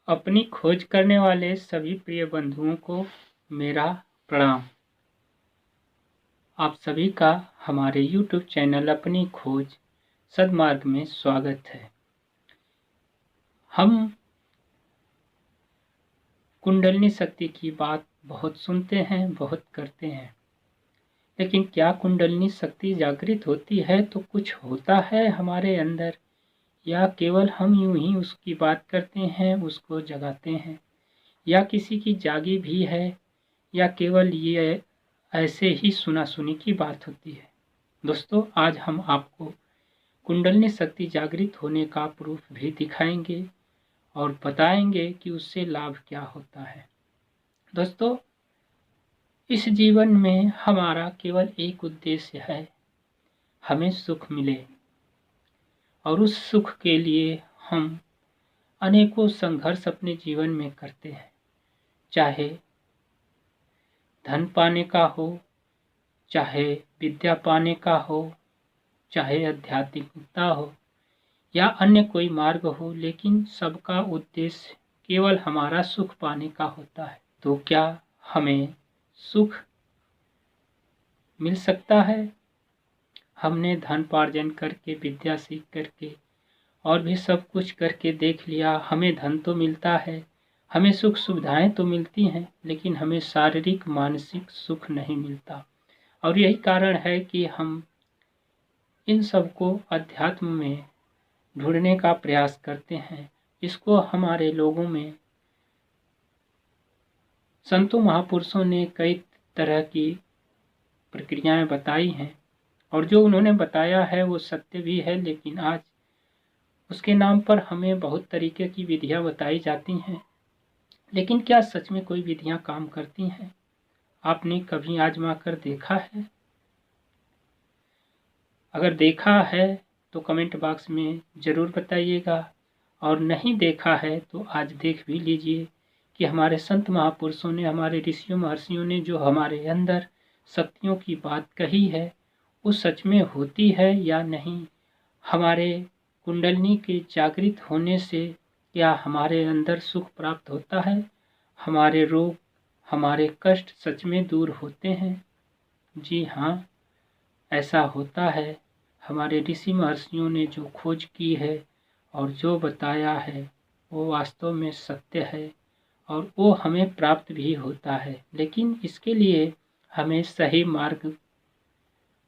अपनी खोज करने वाले सभी प्रिय बंधुओं को मेरा प्रणाम। आप सभी का हमारे YouTube चैनल अपनी खोज सद्मार्ग में स्वागत है। हम कुंडलिनी शक्ति की बात बहुत सुनते हैं, बहुत करते हैं, लेकिन क्या कुंडलिनी शक्ति जागृत होती है तो कुछ होता है हमारे अंदर, या केवल हम यूं ही उसकी बात करते हैं, उसको जगाते हैं, या किसी की जागी भी है, या केवल ये ऐसे ही सुना सुनी की बात होती है। दोस्तों, आज हम आपको कुंडलिनी शक्ति जागृत होने का प्रूफ भी दिखाएंगे और बताएंगे कि उससे लाभ क्या होता है। दोस्तों, इस जीवन में हमारा केवल एक उद्देश्य है, हमें सुख मिले, और उस सुख के लिए हम अनेकों संघर्ष अपने जीवन में करते हैं, चाहे धन पाने का हो, चाहे विद्या पाने का हो, चाहे आध्यात्मिकता हो, या अन्य कोई मार्ग हो, लेकिन सबका उद्देश्य केवल हमारा सुख पाने का होता है। तो क्या हमें सुख मिल सकता है? हमने धन पार्जन करके, विद्या सीख करके और भी सब कुछ करके देख लिया, हमें धन तो मिलता है, हमें सुख सुविधाएं तो मिलती हैं, लेकिन हमें शारीरिक मानसिक सुख नहीं मिलता। और यही कारण है कि हम इन सब को अध्यात्म में ढूंढने का प्रयास करते हैं। इसको हमारे लोगों में संतों महापुरुषों ने कई तरह की प्रक्रियाएं बताई हैं, और जो उन्होंने बताया है वो सत्य भी है, लेकिन आज उसके नाम पर हमें बहुत तरीके की विधियां बताई जाती हैं। लेकिन क्या सच में कोई विधियां काम करती हैं? आपने कभी आजमा कर देखा है? अगर देखा है तो कमेंट बॉक्स में ज़रूर बताइएगा, और नहीं देखा है तो आज देख भी लीजिए कि हमारे संत महापुरुषों ने, हमारे ऋषियों महर्षियों ने जो हमारे अंदर शक्तियों की बात कही है वो सच में होती है या नहीं। हमारे कुंडलिनी के जागृत होने से क्या हमारे अंदर सुख प्राप्त होता है? हमारे रोग, हमारे कष्ट सच में दूर होते हैं? जी हाँ, ऐसा होता है। हमारे ऋषि महर्षियों ने जो खोज की है और जो बताया है वो वास्तव में सत्य है, और वो हमें प्राप्त भी होता है। लेकिन इसके लिए हमें सही मार्ग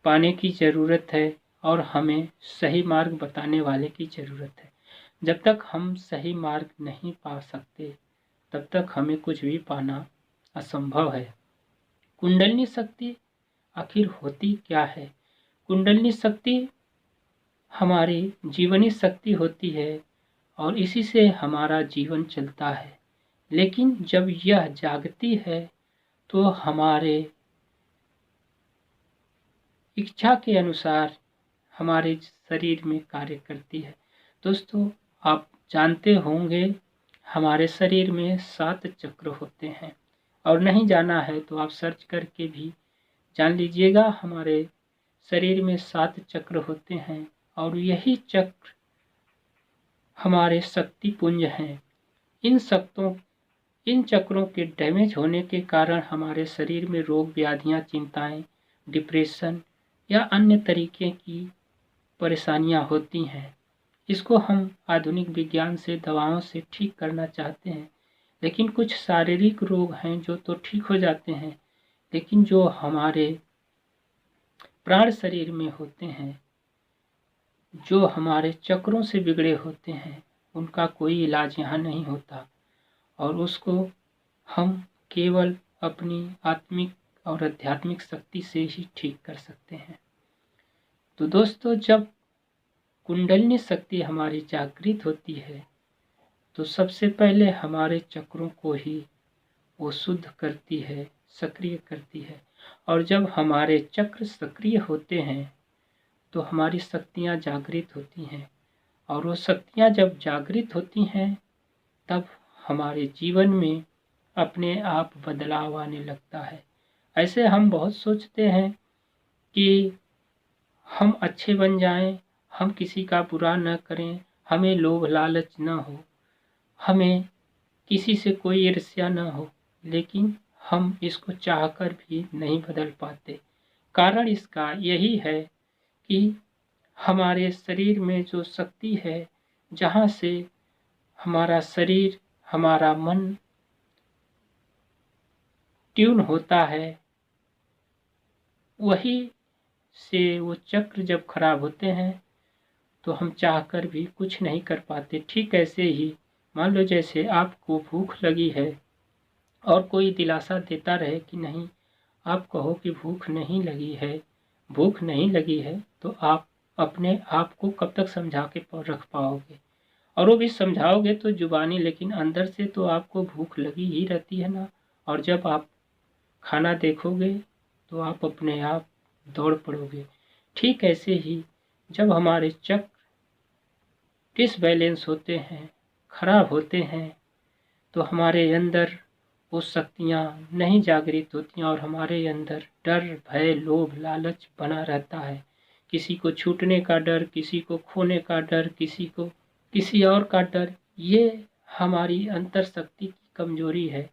पाने की ज़रूरत है, और हमें सही मार्ग बताने वाले की ज़रूरत है। जब तक हम सही मार्ग नहीं पा सकते तब तक हमें कुछ भी पाना असंभव है। कुंडलिनी शक्ति आखिर होती क्या है? कुंडलिनी शक्ति हमारी जीवनी शक्ति होती है, और इसी से हमारा जीवन चलता है। लेकिन जब यह जागती है तो हमारे इच्छा के अनुसार हमारे शरीर में कार्य करती है। दोस्तों, आप जानते होंगे हमारे शरीर में 7 चक्र होते हैं, और नहीं जाना है तो आप सर्च करके भी जान लीजिएगा। हमारे शरीर में 7 चक्र होते हैं, और यही चक्र हमारे शक्ति पुंज हैं। इन चक्रों के डैमेज होने के कारण हमारे शरीर में रोग, व्याधियां, चिंताएं, डिप्रेशन या अन्य तरीके की परेशानियां होती हैं। इसको हम आधुनिक विज्ञान से, दवाओं से ठीक करना चाहते हैं, लेकिन कुछ शारीरिक रोग हैं जो तो ठीक हो जाते हैं, लेकिन जो हमारे प्राण शरीर में होते हैं, जो हमारे चक्रों से बिगड़े होते हैं, उनका कोई इलाज यहाँ नहीं होता, और उसको हम केवल अपनी आत्मिक और आध्यात्मिक शक्ति से ही ठीक कर सकते हैं। तो दोस्तों, जब कुंडलिनी शक्ति हमारी जागृत होती है तो सबसे पहले हमारे चक्रों को ही वो शुद्ध करती है, सक्रिय करती है। और जब हमारे चक्र सक्रिय होते हैं तो हमारी शक्तियाँ जागृत होती हैं, और वो शक्तियाँ जब जागृत होती हैं तब हमारे जीवन में अपने आप बदलाव आने लगता है। ऐसे हम बहुत सोचते हैं कि हम अच्छे बन जाएं, हम किसी का बुरा न करें, हमें लोभ लालच न हो, हमें किसी से कोई ईर्ष्या न हो, लेकिन हम इसको चाहकर भी नहीं बदल पाते। कारण इसका यही है कि हमारे शरीर में जो शक्ति है, जहाँ से हमारा शरीर, हमारा मन ट्यून होता है, वही से वो चक्र जब खराब होते हैं तो हम चाहकर भी कुछ नहीं कर पाते। ठीक ऐसे ही मान लो जैसे आपको भूख लगी है और कोई दिलासा देता रहे कि नहीं, आप कहो कि भूख नहीं लगी है, भूख नहीं लगी है, तो आप अपने आप को कब तक समझा के रख पाओगे? और वो भी समझाओगे तो जुबानी, लेकिन अंदर से तो आपको भूख लगी ही रहती है ना। और जब आप खाना देखोगे तो आप अपने आप दौड़ पड़ोगे। ठीक ऐसे ही जब हमारे चक्र डिसबैलेंस होते हैं, खराब होते हैं, तो हमारे अंदर वो शक्तियाँ नहीं जागृत होती और हमारे अंदर डर, भय, लोभ, लालच बना रहता है। किसी को छूटने का डर, किसी को खोने का डर, किसी को किसी और का डर। ये हमारी अंतर शक्ति की कमजोरी है।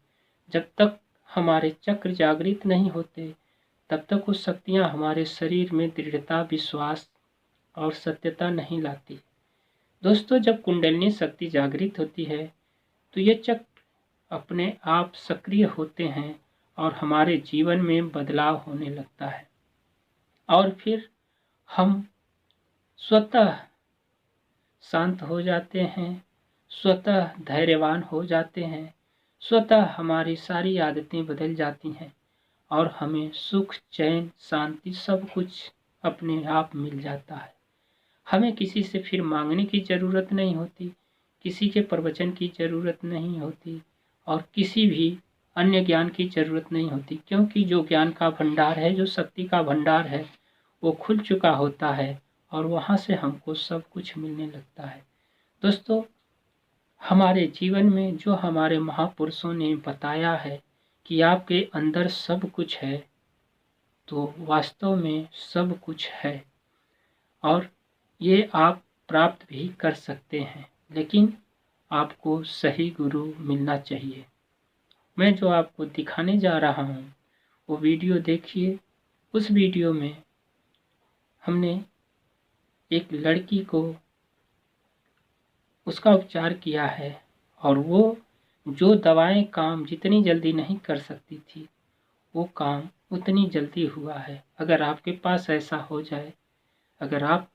जब तक हमारे चक्र जागृत नहीं होते, तब तक वो शक्तियाँ हमारे शरीर में दृढ़ता, विश्वास और सत्यता नहीं लाती। दोस्तों, जब कुंडलिनी शक्ति जागृत होती है तो ये चक्र अपने आप सक्रिय होते हैं और हमारे जीवन में बदलाव होने लगता है। और फिर हम स्वतः शांत हो जाते हैं, स्वतः धैर्यवान हो जाते हैं, स्वतः हमारी सारी आदतें बदल जाती हैं और हमें सुख, चैन, शांति सब कुछ अपने आप मिल जाता है। हमें किसी से फिर मांगने की ज़रूरत नहीं होती, किसी के प्रवचन की ज़रूरत नहीं होती और किसी भी अन्य ज्ञान की ज़रूरत नहीं होती, क्योंकि जो ज्ञान का भंडार है, जो शक्ति का भंडार है, वो खुल चुका होता है और वहाँ से हमको सब कुछ मिलने लगता है। दोस्तों, हमारे जीवन में जो हमारे महापुरुषों ने बताया है कि आपके अंदर सब कुछ है, तो वास्तव में सब कुछ है और ये आप प्राप्त भी कर सकते हैं, लेकिन आपको सही गुरु मिलना चाहिए। मैं जो आपको दिखाने जा रहा हूँ वो वीडियो देखिए। उस वीडियो में हमने एक लड़की को उसका उपचार किया है और वो जो दवाएं काम जितनी जल्दी नहीं कर सकती थी, वो काम उतनी जल्दी हुआ है। अगर आपके पास ऐसा हो जाए, अगर आप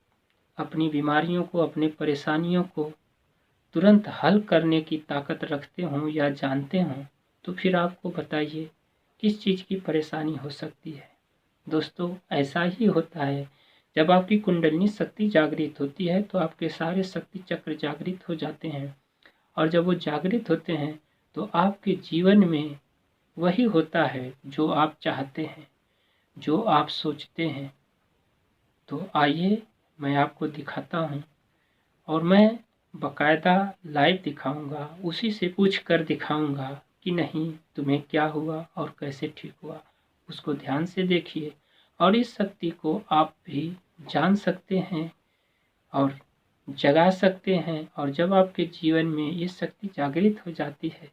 अपनी बीमारियों को, अपनी परेशानियों को तुरंत हल करने की ताकत रखते हों या जानते हों, तो फिर आपको बताइए किस चीज़ की परेशानी हो सकती है। दोस्तों, ऐसा ही होता है, जब आपकी कुंडलिनी शक्ति जागृत होती है तो आपके सारे शक्ति चक्र जागृत हो जाते हैं और जब वो जागृत होते हैं तो आपके जीवन में वही होता है जो आप चाहते हैं, जो आप सोचते हैं। तो आइए मैं आपको दिखाता हूँ और मैं बकायदा लाइव दिखाऊंगा, उसी से पूछ कर दिखाऊंगा कि नहीं तुम्हें क्या हुआ और कैसे ठीक हुआ। उसको ध्यान से देखिए और इस शक्ति को आप भी जान सकते हैं और जगा सकते हैं। और जब आपके जीवन में ये शक्ति जागृत हो जाती है,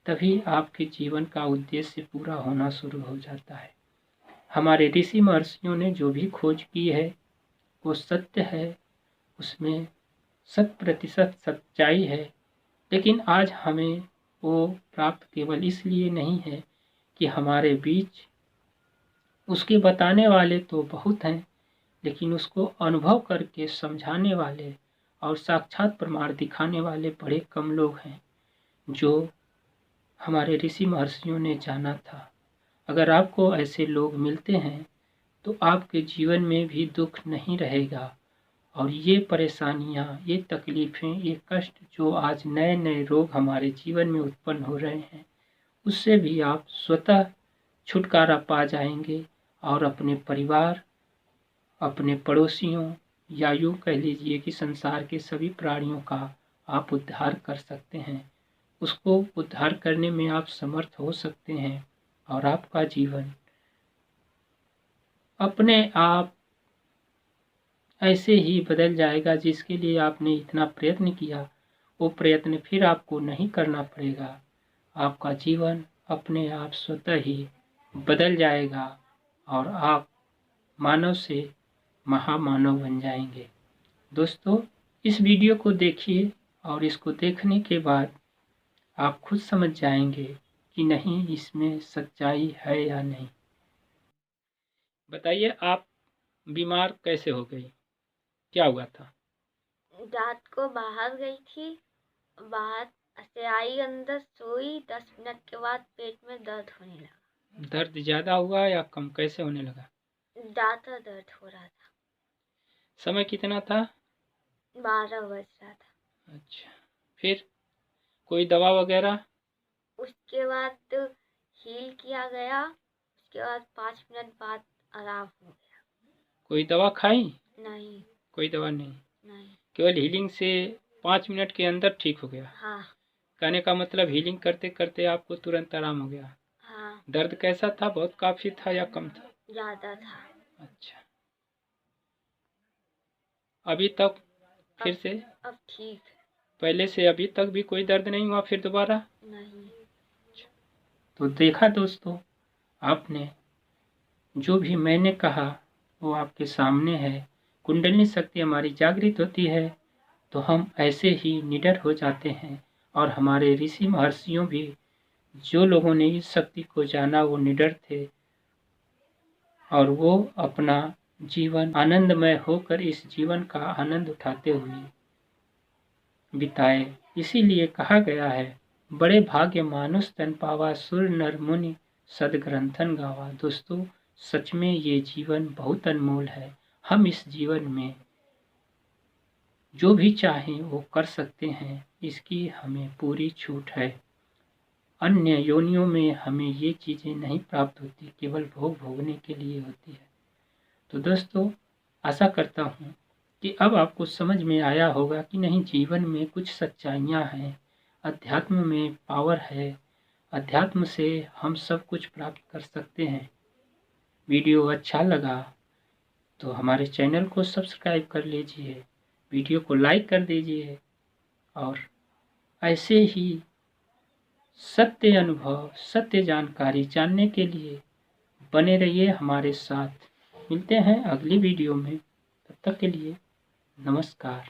तभी आपके जीवन का उद्देश्य पूरा होना शुरू हो जाता है। हमारे ऋषि महर्षियों ने जो भी खोज की है वो सत्य है, उसमें 100% सच्चाई है, लेकिन आज हमें वो प्राप्त केवल इसलिए नहीं है कि हमारे बीच उसके बताने वाले तो बहुत हैं, लेकिन उसको अनुभव करके समझाने वाले और साक्षात प्रमाण दिखाने वाले बड़े कम लोग हैं जो हमारे ऋषि महर्षियों ने जाना था। अगर आपको ऐसे लोग मिलते हैं तो आपके जीवन में भी दुख नहीं रहेगा और ये परेशानियाँ, ये तकलीफ़ें, ये कष्ट जो आज नए नए रोग हमारे जीवन में उत्पन्न हो रहे हैं, उससे भी आप स्वतः छुटकारा पा जाएंगे और अपने परिवार, अपने पड़ोसियों या यूँ कह लीजिए कि संसार के सभी प्राणियों का आप उद्धार कर सकते हैं। उसको उद्धार करने में आप समर्थ हो सकते हैं और आपका जीवन अपने आप ऐसे ही बदल जाएगा जिसके लिए आपने इतना प्रयत्न किया, वो प्रयत्न फिर आपको नहीं करना पड़ेगा। आपका जीवन अपने आप स्वतः ही बदल जाएगा और आप मानव से महामानव बन जाएंगे। दोस्तों, इस वीडियो को देखिए और इसको देखने के बाद आप खुद समझ जाएंगे कि नहीं इसमें सच्चाई है या नहीं। बताइए, आप बीमार कैसे हो गई? क्या हुआ था? रात को बाहर गई थी, बाहर से आई, अंदर सोई, 10 मिनट के बाद पेट में दर्द होने लगा। दर्द ज़्यादा हुआ या कम? कैसे होने लगा? ज़्यादा दर्द हो रहा था। समय कितना था? 12 बज रहा था। अच्छा, फिर कोई दवा वगैरह? उसके बाद हील किया गया। उसके बाद 5 मिनट बाद आराम हो गया। कोई दवा खाई? नहीं। कोई दवा नहीं? नहीं। केवल हीलिंग से 5 मिनट के अंदर ठीक हो गया? हाँ। कहने का मतलब हीलिंग करते करते आपको तुरंत आराम हो गया? हाँ। दर्द कैसा था? बहुत काफी था या कम था? ज़्यादा था। अच्छा, अभी तक फिर से? अब ठीक है। पहले से अभी तक भी कोई दर्द नहीं हुआ फिर दोबारा? नहीं। तो देखा दोस्तों, आपने जो भी मैंने कहा वो आपके सामने है। कुंडलिनी शक्ति हमारी जागृत होती है तो हम ऐसे ही निडर हो जाते हैं। और हमारे ऋषि महर्षियों भी, जो लोगों ने इस शक्ति को जाना, वो निडर थे और वो अपना जीवन आनंदमय होकर इस जीवन का आनंद उठाते हुए बिताए। इसीलिए कहा गया है, बड़े भाग्य मानुष तन पावा, सुर नर मुनि सद्ग्रंथन गावा। दोस्तों, सच में ये जीवन बहुत अनमोल है। हम इस जीवन में जो भी चाहें वो कर सकते हैं, इसकी हमें पूरी छूट है। अन्य योनियों में हमें ये चीज़ें नहीं प्राप्त होती, केवल भोग भोगने के लिए होती है। तो दोस्तों, आशा करता हूँ कि अब आपको समझ में आया होगा कि नहीं, जीवन में कुछ सच्चाइयाँ हैं, अध्यात्म में पावर है, अध्यात्म से हम सब कुछ प्राप्त कर सकते हैं। वीडियो अच्छा लगा तो हमारे चैनल को सब्सक्राइब कर लीजिए, वीडियो को लाइक कर दीजिए और ऐसे ही सत्य अनुभव, सत्य जानकारी जानने के लिए बने रहिए हमारे साथ। मिलते हैं अगली वीडियो में, तब तक के लिए नमस्कार।